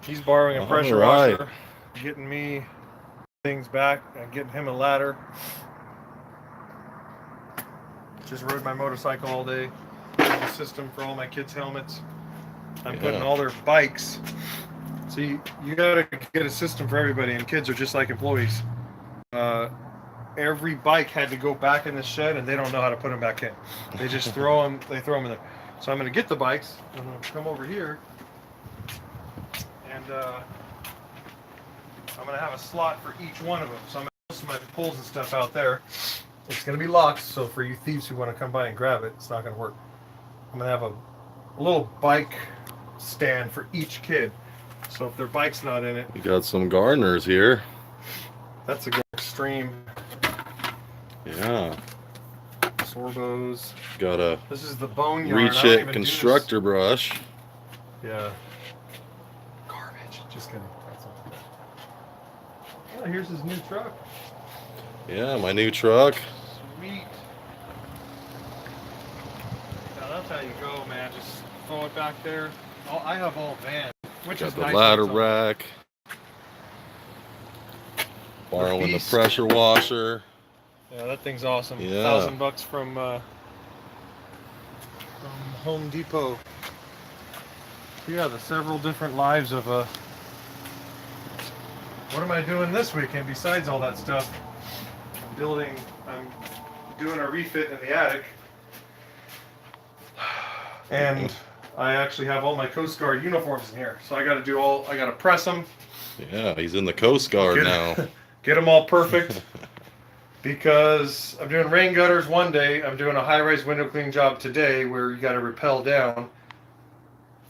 He's borrowing a pressure right. washer, getting me things back, and getting him a ladder. Just rode my motorcycle all day. The system for all my kids' helmets. I'm putting all their bikes. See, you gotta get a system for everybody, and kids are just like employees. Every bike had to go back in the shed, and they don't know how to put them back in. They just throw them. They throw them in there. So I'm gonna get the bikes. I'm gonna come over here, and I'm gonna have a slot for each one of them. So I'm gonna put some of my poles and stuff out there. It's gonna be locked, so for you thieves who want to come by and grab it, it's not gonna work. I'm gonna have a little bike stand for each kid. So if their bike's not in it, You got some gardeners here. that's a good extreme. Yeah. Sorbos. Got a This is the boneyard. Reach It constructor brush. Yeah. Garbage. Just kidding. That's not bad. Oh, here's his new truck. Yeah, my new truck. Sweet. Now that's how you go, man. Just throw it back there. Oh, I have all van, which Got is the nice. ladder rack. Borrowing the pressure washer. Yeah, that thing's awesome. Yeah. $1,000 from Home Depot. Yeah, the several different lives of what am I doing this weekend besides all that stuff? I'm doing a refit in the attic. And I actually have all my Coast Guard uniforms in here. So I gotta press them. Yeah, he's in the Coast Guard now. Get them all perfect. Because I'm doing rain gutters one day, I'm doing a high-rise window cleaning job today where you got to rappel down,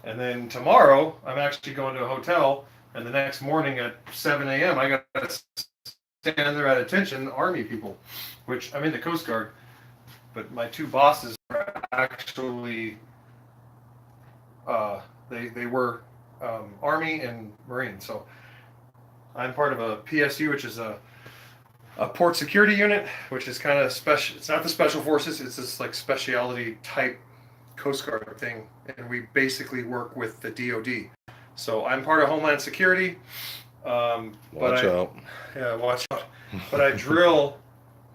and then tomorrow I'm actually going to a hotel, and the next morning at 7 a.m. I got to stand there at attention, Army people, which I'm in the Coast Guard, but my two bosses are actually they were Army and Marine, so I'm part of a PSU, which is a port security unit, which is kind of special. It's not the special forces. It's this like specialty type Coast Guard thing, and we basically work with the DoD. So I'm part of Homeland Security. Watch out. Yeah, watch out. But I drill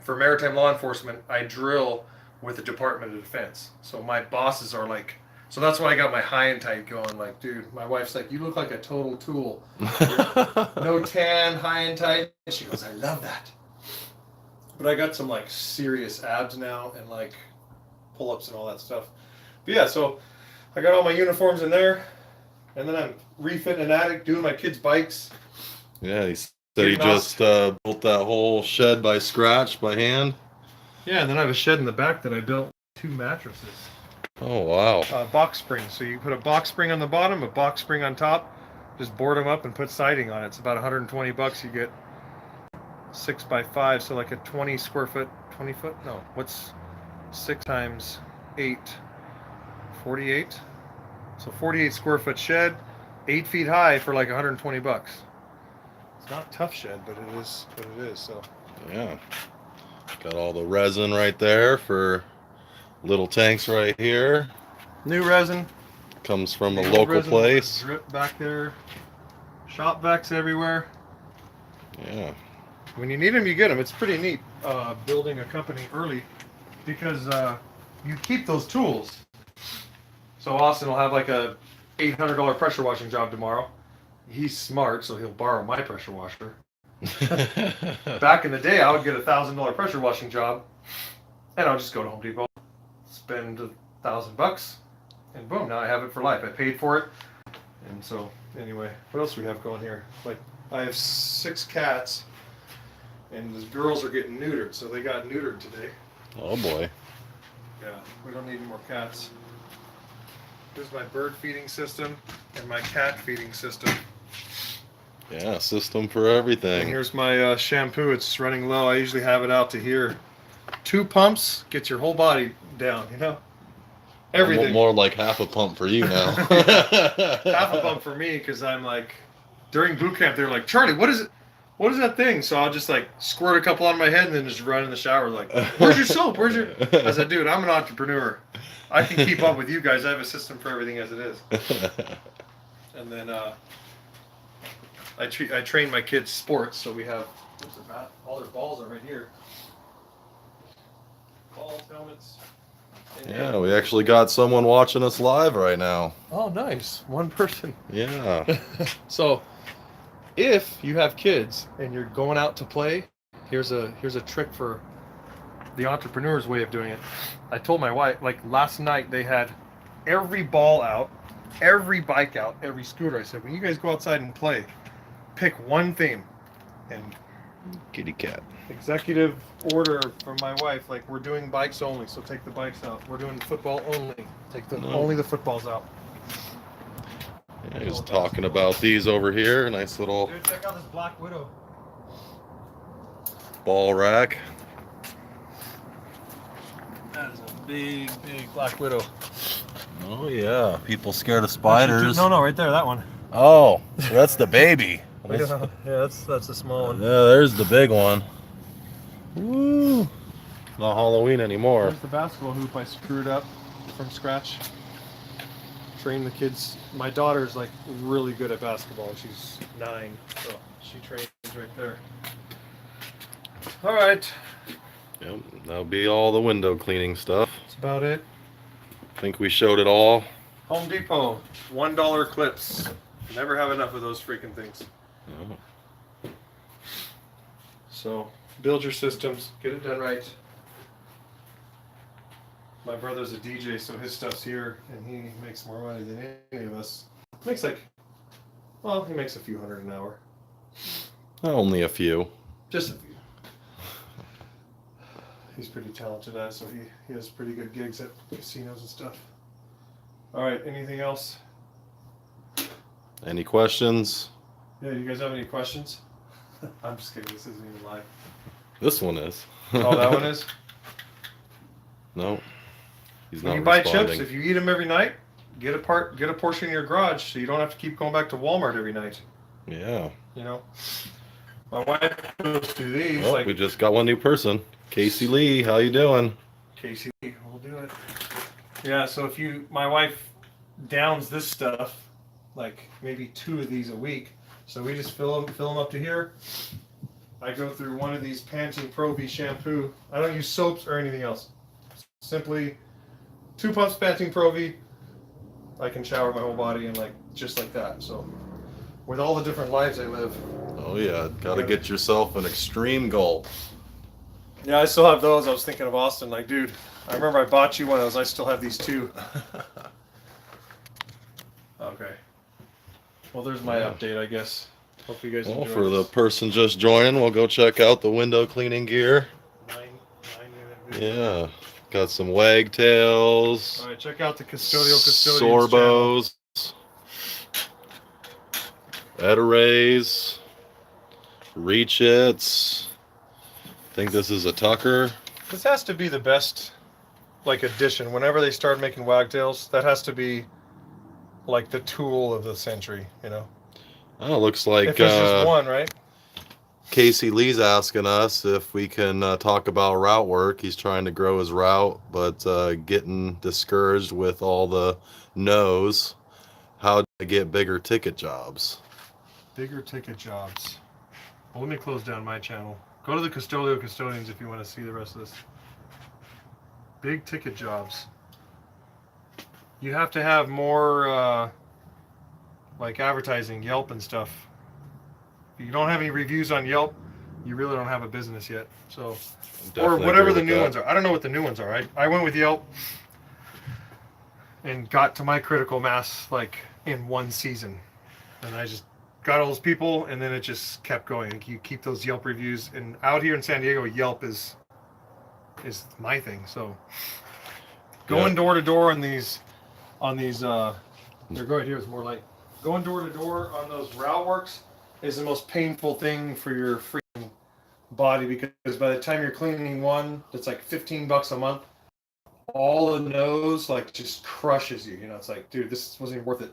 for maritime law enforcement. I drill with the Department of Defense. So my bosses are like. So that's why I got my high and tight going. Like, dude, my wife's like, you look like a total tool. No tan, high and tight. And she goes, I love that. But I got some like serious abs now and like pull-ups and all that stuff. But yeah, so I got all my uniforms in there, and then I'm refitting an attic, doing my kids' bikes. Yeah, he said he just built that whole shed by scratch, by hand. Yeah, and then I have a shed in the back that I built 2 mattresses. Oh, wow. Box springs. So you put a box spring on the bottom, a box spring on top, just board them up and put siding on it. It's about $120. You get 6 by 5, so like a 20 square foot, 20 foot? No, what's 6 times 8? 48? So 48 square foot shed, 8 feet high for like $120. It's not a tough shed, but it is what it is. So yeah, got all the resin right there for little tanks right here. New resin. Comes from a local place. Drip back there. Shop vacs everywhere. Yeah. When you need them, you get them. It's pretty neat building a company early because you keep those tools. So Austin will have like a $800 pressure washing job tomorrow. He's smart, so he'll borrow my pressure washer. Back in the day, I would get a $1,000 pressure washing job, and I'll just go to Home Depot, spend $1,000, and boom, now I have it for life. I paid for it, and so anyway, what else do we have going here? Like I have 6 cats. And the girls are getting neutered, so they got neutered today. Oh boy. Yeah, we don't need any more cats. Here's my bird feeding system and my cat feeding system. Yeah, system for everything. And here's my shampoo. It's running low. I usually have it out to here. 2 pumps gets your whole body down, you know? Everything. More like half a pump for you now. Half a pump for me, because I'm like, during boot camp, they're like, Charlie, what is it? What is that thing? So I'll just like squirt a couple on my head and then just run in the shower like, where's your soap? Where's your... I said, dude, I'm an entrepreneur. I can keep up with you guys. I have a system for everything as it is. And then I train my kids sports, so we have all their balls are right here. Balls, helmets. Yeah, we actually got someone watching us live right now. Oh, nice. One person. Yeah. So, if you have kids and you're going out to play, here's a trick for the entrepreneur's way of doing it. I told my wife, like last night, they had every ball out, every bike out, every scooter. I said, when you guys go outside and play, pick one theme. And Kitty cat. executive order from my wife, like we're doing bikes only, so take the bikes out. We're doing football only, take only the footballs out. Yeah, he was talking about these over here. Nice little Dude, check out this Black Widow. ball rack. That is a big Black Widow. Oh yeah, people scared of spiders. No, right there, that one. Oh, so that's the baby. Yeah, that's the small one. Yeah, there's the big one. Woo! Not Halloween anymore. There's the basketball hoop I screwed up from scratch. Train the kids. My daughter's like really good at basketball. She's 9, so she trains right there. All right, Yep, that'll be all the window cleaning stuff. that's about it. I think we showed it all. Home Depot, $1 clips. Never have enough of those freaking things. Oh, So build your systems, get it done right. My brother's a DJ, so his stuff's here, and he makes more money than any of us. Makes he makes a few hundred an hour. only a few. Just a few. He's pretty talented at it, so he has pretty good gigs at casinos and stuff. All right, anything else? Any questions? Yeah, you guys have any questions? I'm just kidding, this isn't even live. This one is. Oh, that one is? No, he's not When you buy responding. chips, if you eat them every night, get a portion in your garage so you don't have to keep going back to Walmart every night. Yeah. You know? My wife goes through these, Well, like we just got one new person. Casey Lee, how you doing? Casey, we'll do it. Yeah, so if my wife downs this stuff, like maybe 2 of these a week. So we just fill them up to here. I go through one of these Pantene Pro V shampoo. I don't use soaps or anything else. Simply 2 pumps Pantene Pro V. I can shower my whole body and just like that. So with all the different lives I live. Oh yeah, gotta get yourself an extreme gulp. Yeah, I still have those. I was thinking of Austin. Like, dude, I remember I bought you one of those. I still have these 2. Okay. Well, there's my update, I guess. Hope you guys Well, enjoy for the this. person just joining, we'll go check out the window cleaning gear. 9-minute video. Yeah, got some wagtails, All right, check out the custodians channel. sorbos, Edorays, Reach-Its. I think this is a Tucker. This has to be the best, addition. Whenever they start making wagtails, that has to be, the tool of the century, you know? Oh, looks like If it's just one, right? Casey Lee's asking us if we can talk about route work. He's trying to grow his route, but getting discouraged with all the no's. How to get bigger ticket jobs. Bigger ticket jobs. Well, let me close down my channel. Go to the Custodians if you want to see the rest of this. Big ticket jobs. You have to have more, advertising, Yelp and stuff. If you don't have any reviews on Yelp, you really don't have a business yet. So, Definitely or whatever agree the with new that. ones are. I don't know what the new ones are. I went with Yelp and got to my critical mass in one season, and I just got all those people, and then it just kept going. You keep those Yelp reviews, and out here in San Diego, Yelp is my thing. So going door to door on these they're going here is more like going door to door on those route works is the most painful thing for your freaking body, because by the time you're cleaning one that's like $15 a month, all the nose just crushes you. You know, it's like, dude, this wasn't even worth it.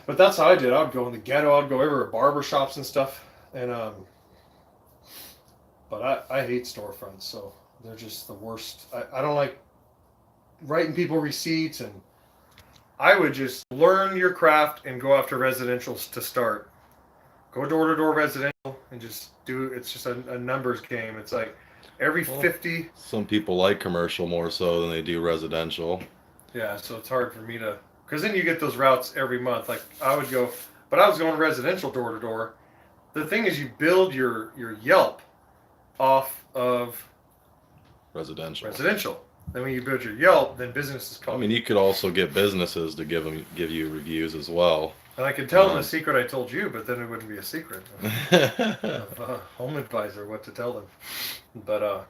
But that's how I did. I would go in the ghetto. I'd go everywhere, barber shops and stuff. And but I hate storefronts, so they're just the worst. I don't like writing people receipts, and I would just learn your craft and go after residentials to start. Go door to door residential and just do. It's just a numbers game. It's like every 50. Some people like commercial more so than they do residential. Yeah, so it's hard for me to, because then you get those routes every month. Like I would go, but I was going residential door to door. The thing is, you build your Yelp off of Residential. Then when you build your Yelp, then businesses I call. mean, you could also get businesses to give you reviews as well. And I could tell them the secret I told you, but then it wouldn't be a secret. Home advisor, what to tell them. But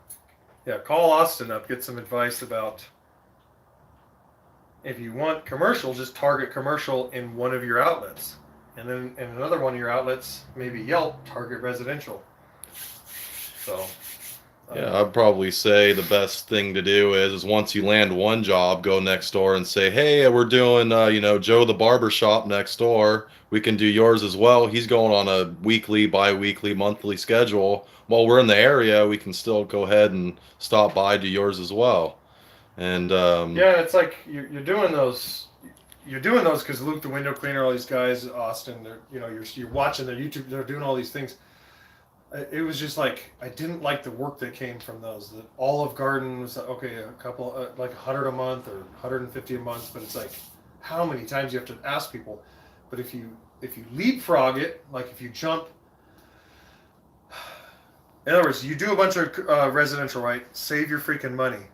yeah, call Austin up, get some advice about. If you want commercial, just target commercial in one of your outlets. And then in another one of your outlets, maybe Yelp, target residential. So. Yeah, I'd probably say the best thing to do is once you land one job, go next door and say, hey, we're doing, Joe the barber shop next door. We can do yours as well. He's going on a weekly, bi-weekly, monthly schedule. While we're in the area, we can still go ahead and stop by, do yours as well. And yeah, it's like you're doing those. You're doing those because Luke the window cleaner, all these guys, Austin, they're you're watching their YouTube. They're doing all these things. It was just like I didn't like the work that came from those. The Olive Garden was okay, a couple like 100 a month or 150 a month, but it's like how many times you have to ask people. But if you leapfrog it, like if you jump. In other words, you do a bunch of residential, right? Save your freaking money.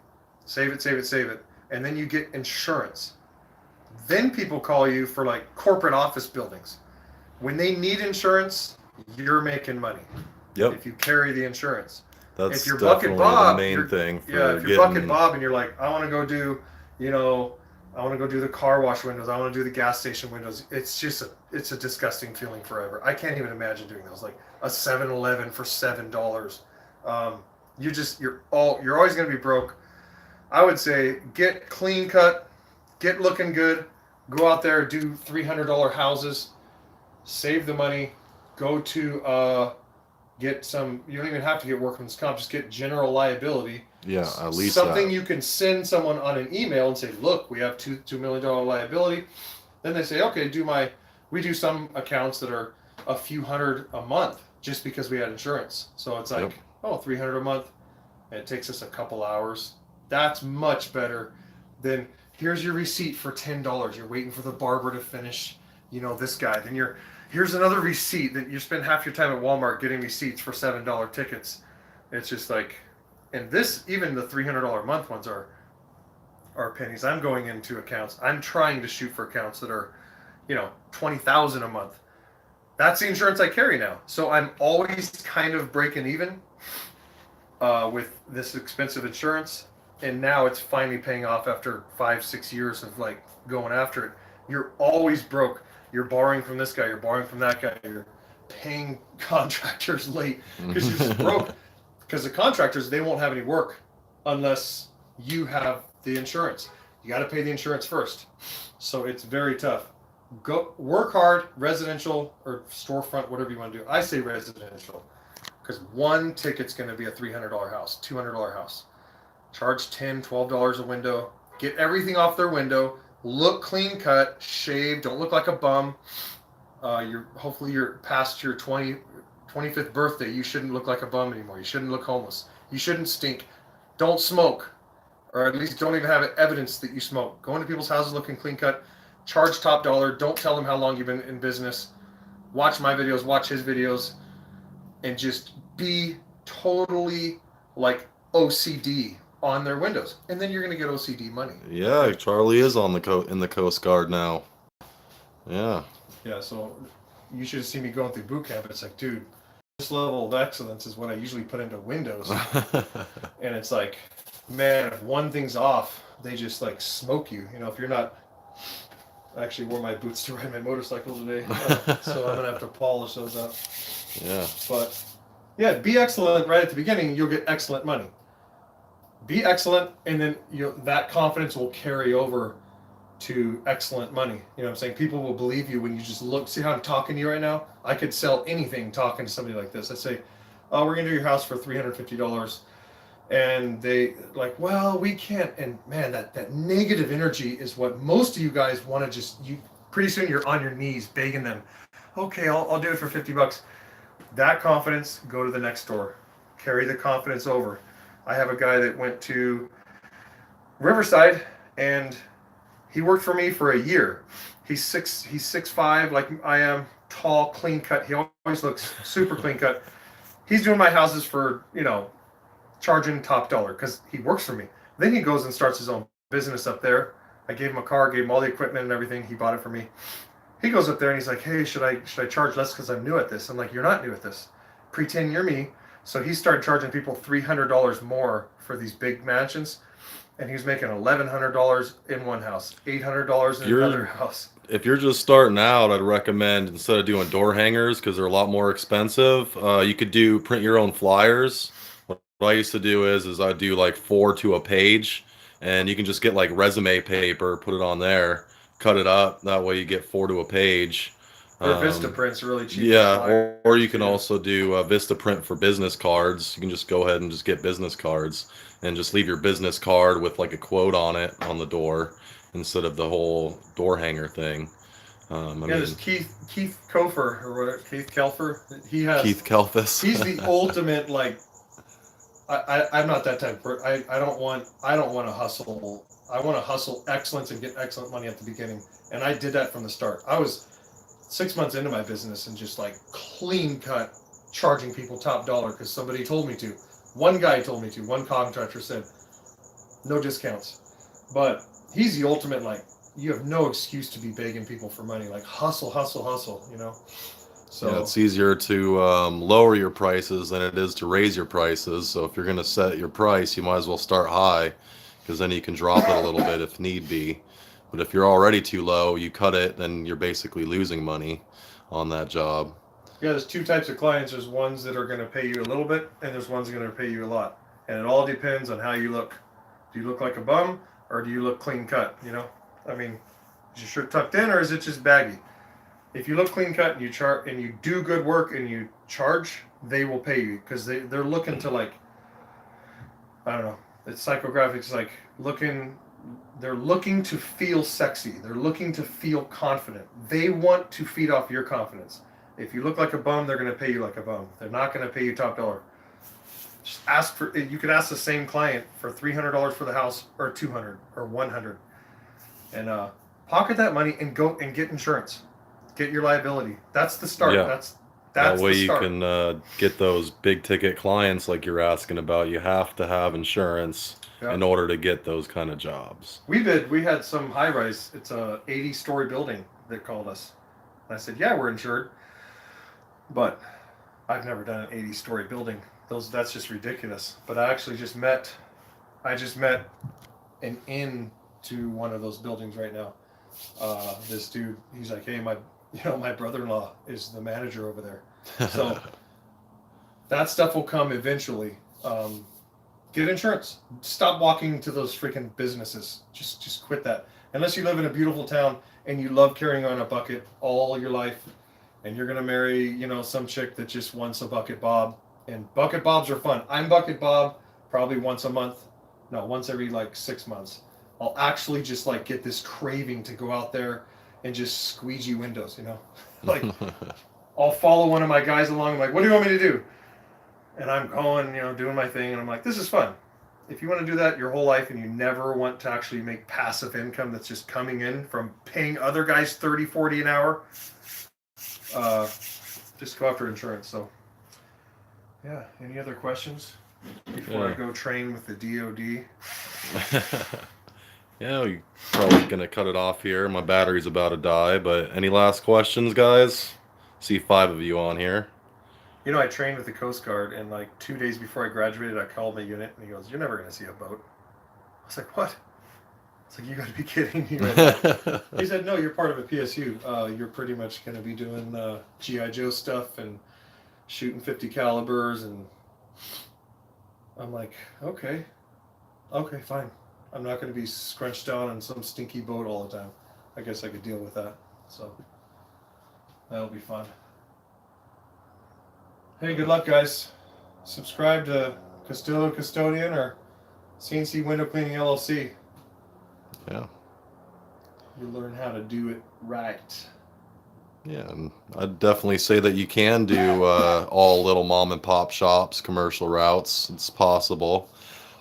Save it. And then you get insurance. Then people call you for like corporate office buildings. When they need insurance, you're making money. Yep. If you carry the insurance. That's if you're definitely Bucket Bob, the main thing. For if you're Bucket Bob and you're like, I want to go do, I want to go do the car wash windows. I want to do the gas station windows. It's just it's a disgusting feeling forever. I can't even imagine doing those. Like a 7-Eleven for $7. You're always going to be broke. I would say get clean cut, get looking good, go out there, do $300 houses, save the money, go to get some. You don't even have to get workman's comp. Just get general liability. Yeah, at least something that. You can send someone on an email and say, look, we have $2 million liability. Then they say, okay, we do some accounts that are a few hundred a month just because we had insurance. So it's like, $300 a month. And it takes us a couple hours. That's much better than here's your receipt for $10. You're waiting for the barber to finish, this guy. Then here's another receipt that you spend half your time at Walmart getting receipts for $7 tickets. It's just like, and even the $300 a month ones are pennies. I'm going into accounts. I'm trying to shoot for accounts that are, $20,000 a month. That's the insurance I carry now. So I'm always kind of breaking even with this expensive insurance. And now it's finally paying off after 5-6 years of like going after it. You're always broke. You're borrowing from this guy. You're borrowing from that guy. You're paying contractors late because you're just broke. Because the contractors, they won't have any work unless you have the insurance. You got to pay the insurance first. So it's very tough. Go work hard, residential or storefront, whatever you want to do. I say residential because one ticket's going to be a $300 house, $200 house. Charge $10, $12 a window. Get everything off their window. Look clean cut, shave. Don't look like a bum. Hopefully you're past your 25th birthday. You shouldn't look like a bum anymore. You shouldn't look homeless. You shouldn't stink. Don't smoke, or at least don't even have evidence that you smoke. Go into people's houses looking clean cut. Charge top dollar. Don't tell them how long you've been in business. Watch my videos. Watch his videos, and just be totally like OCD on their windows, and then you're going to get OCD money. Yeah, Charlie is on in the Coast Guard now. Yeah. Yeah, so you should have seen me going through boot camp. It's like, dude, this level of excellence is what I usually put into Windows. And it's like, man, if one thing's off, they just like smoke you. If you're not. I actually wore my boots to ride my motorcycle today, so I'm going to have to polish those up. Yeah. But yeah, be excellent right at the beginning, you'll get excellent money. Be excellent, and then that confidence will carry over to excellent money. You know what I'm saying? People will believe you when you just look. See how I'm talking to you right now? I could sell anything talking to somebody like this. I say, oh, we're going to do your house for $350. And they like, well, we can't. And man, that negative energy is what most of you guys want to pretty soon you're on your knees begging them. okay, I'll do it for $50. That confidence, go to the next store. Carry the confidence over. I have a guy that went to Riverside, and he worked for me for a year. He's 6'5", like I am, tall, clean cut. He always looks super clean cut. He's doing my houses for, charging top dollar because he works for me. Then he goes and starts his own business up there. I gave him a car, gave him all the equipment and everything. He bought it for me. He goes up there and he's like, hey, should I charge less because I'm new at this? I'm like, you're not new at this. Pretend you're me. So he started charging people $300 more for these big mansions. And he was making $1,100 in one house, $800 in another house. If you're just starting out, I'd recommend, instead of doing door hangers because they're a lot more expensive, you could print your own flyers. What I used to do is I'd do like 4 to a page, and you can just get like resume paper, put it on there, cut it up. That way you get 4 to a page. Or Vistaprint's really cheap. Yeah, or you can also do Vistaprint for business cards. You can just go ahead and just get business cards and just leave your business card with like a quote on it on the door instead of the whole door hanger thing. There's Keith Kofer or whatever, Keith Kelfer. Keith Kelfis. He's the ultimate, like, I'm not that type of person. I don't want to hustle. I want to hustle excellence and get excellent money at the beginning. And I did that from the start. I was 6 months into my business and just like clean cut charging people top dollar because somebody told me to. One guy told me to. One contractor said, no discounts. But he's the ultimate, like, you have no excuse to be begging people for money. Like, hustle, hustle, hustle, So yeah, it's easier to lower your prices than it is to raise your prices. So if you're going to set your price, you might as well start high because then you can drop it a little bit if need be. But if you're already too low, you cut it, then you're basically losing money on that job. Yeah, there's 2 types of clients. There's ones that are going to pay you a little bit, and there's ones that are going to pay you a lot. And it all depends on how you look. Do you look like a bum, or do you look clean cut? I mean, is your shirt tucked in, or is it just baggy? If you look clean cut and you do good work and you charge, they will pay you because they're looking to, like, I don't know. It's psychographics, like they're looking to feel sexy. They're looking to feel confident. They want to feed off your confidence. If you look like a bum, they're going to pay you like a bum. They're not going to pay you top dollar. Just you could ask the same client for $300 for the house, or $200 or $100, and pocket that money and go and get insurance. Get your liability. That's the start. Yeah. That's That way the start. you can get those big ticket clients like you're asking about. You have to have insurance in order to get those kind of jobs. We had some high rise. It's a 80-story building that called us. And I said, yeah, we're insured. But I've never done an 80-story building. That's just ridiculous. But I actually just met an into one of those buildings right now. This dude, he's like, hey, my brother-in-law is the manager over there. So that stuff will come eventually. Get insurance. Stop walking to those freaking businesses. Just quit that. Unless you live in a beautiful town and you love carrying on a bucket all your life, and you're gonna marry, some chick that just wants a bucket bob. And bucket bobs are fun. I'm bucket bob probably once a month. No, once every like 6 months. I'll actually just like get this craving to go out there and just squeegee windows, Like, I'll follow one of my guys along. I'm like, what do you want me to do? And I'm going, doing my thing. And I'm like, this is fun. If you want to do that your whole life and you never want to actually make passive income that's just coming in from paying other guys $30, $40 an hour, just go after insurance. So, yeah. Any other questions before I go train with the DOD? Yeah, we're probably going to cut it off here. My battery's about to die, but any last questions, guys? See 5 of you on here. I trained with the Coast Guard, and like 2 days before I graduated, I called my unit, and he goes, you're never going to see a boat. I was like, what? It's like, you got to be kidding me right now. He said, no, you're part of a PSU. You're pretty much going to be doing G.I. Joe stuff and shooting 50 calibers, and I'm like, okay, fine. I'm not going to be scrunched down on some stinky boat all the time. I guess I could deal with that. So that'll be fun. Hey, good luck, guys. Subscribe to Castillo Custodian or CNC Window Cleaning LLC. Yeah. You learn how to do it right. Yeah, and I'd definitely say that you can do all little mom and pop shops, commercial routes. It's possible.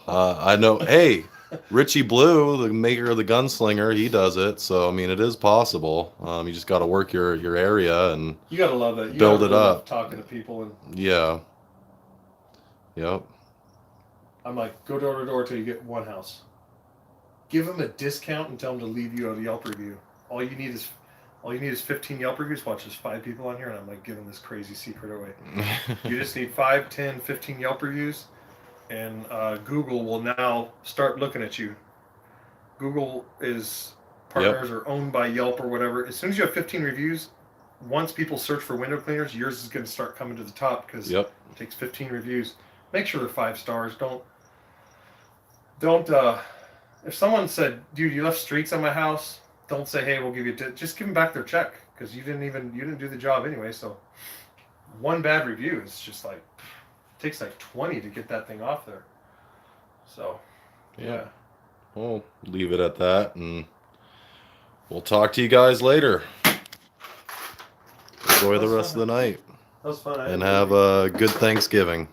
I know. Hey, Richie Blue, the maker of the Gunslinger, he does it. So I mean, it is possible. You just got to work your area and You gotta love that. You build gotta it really love up. talking to people, and Yeah. Yep. I'm like, go door to door till you get one house. Give them a discount and tell them to leave you a Yelp review. All you need is 15 Yelp reviews. Watch, there's 5 people on here, and I'm like giving this crazy secret away. You just need 5, 10, 15 Yelp reviews, and Google will now start looking at you. Google is partners or owned by Yelp or whatever. As soon as you have 15 reviews, once people search for window cleaners, yours is going to start coming to the top because Yep. it takes 15 reviews. Make sure they're 5 stars. Don't. If someone said, "Dude, you left streaks on my house," don't say, "Hey, we'll give you." Just give them back their check because you didn't do the job anyway. So one bad review is just like takes like 20 to get that thing off there. So yeah. We'll leave it at that, and we'll talk to you guys later. Enjoy the rest of the night, That was fun. and have a good Thanksgiving.